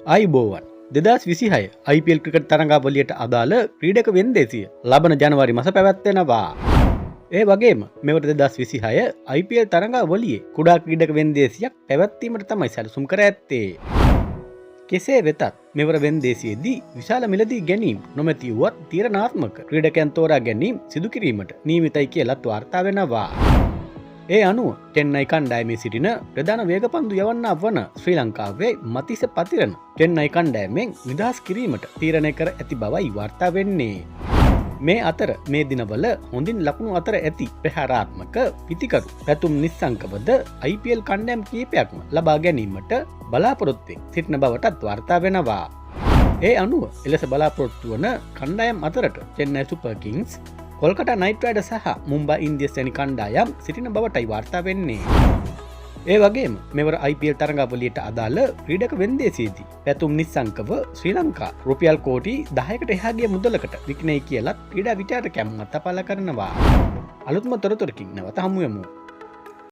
ආයුබෝවන් 2026 IPL cricket තරඟාවලියට අදාළ ක්‍රීඩක වෙන්දේසිය ලබන ජනවාරි මාස පැවැත්වෙනවා. ඒ වගේම මෙවර 2026 IPL තරඟාවලියේ කුඩා ක්‍රීඩක වෙන්දේසියක් පැවැත්වීමට තමයි සැලසුම් කර ඇත්තේ. කෙසේ වෙතත් මෙවර වෙන්දේසියේදී විශාල මිලදී ගැනීම නොමැති වුවත් තීරණාත්මක ක්‍රීඩකයන් තෝරා ගැනීම සිදු කිරීමට නියමිතයි කියලත් වාර්තා වෙනවා. ඒ අනුව චෙන්නයි කණ්ඩායමේ සිටින ප්‍රධාන වේගපන්දු යවන්නා වන ශ්‍රී ලංකාවේ මතිස පතිරණ චෙන්නයි කණ්ඩායමෙන් නිදහස් කිරීමට තීරණය කර ඇති බවයි වාර්තා වෙන්නේ. මේ අතර මේ දිනවල හොඳින් ලකුණු අතර ඇති ප්‍රහාරාත්මක පිතිකරු පැතුම් නිස්සංකවද IPL කණ්ඩායම් කීපයක්ම ලබා ගැනීමට බලාපොරොත්තු සිටින බවටත් වාර්තා වෙනවා. ඒ අනුව එලෙස බලාපොරොත්තු වන කණ්ඩායම් අතරට චෙන්නයි සුපර් කිංස්, කොල්කතා නයිට් රයිඩර්ස් සහ මුම්බයි ඉන්දියන්ස් වැනි කණ්ඩායම් සිටින බවටයි වාර්තා වෙන්නේ. ඒ වගේම මෙවර IPL තරඟාවලියට අදාළ ක්‍රීඩක වෙන්දේසියේදී පැතුම් නිස්සංකව ශ්‍රී ලංකා රුපියල් කෝටි 10කට එහා ගිය මුදලකට විකිණේ කියලත් ක්‍රීඩා විචාරකයන් මත පළ කරනවා. අලුත්ම තොරතුරකින් නැවත හමු වෙමු.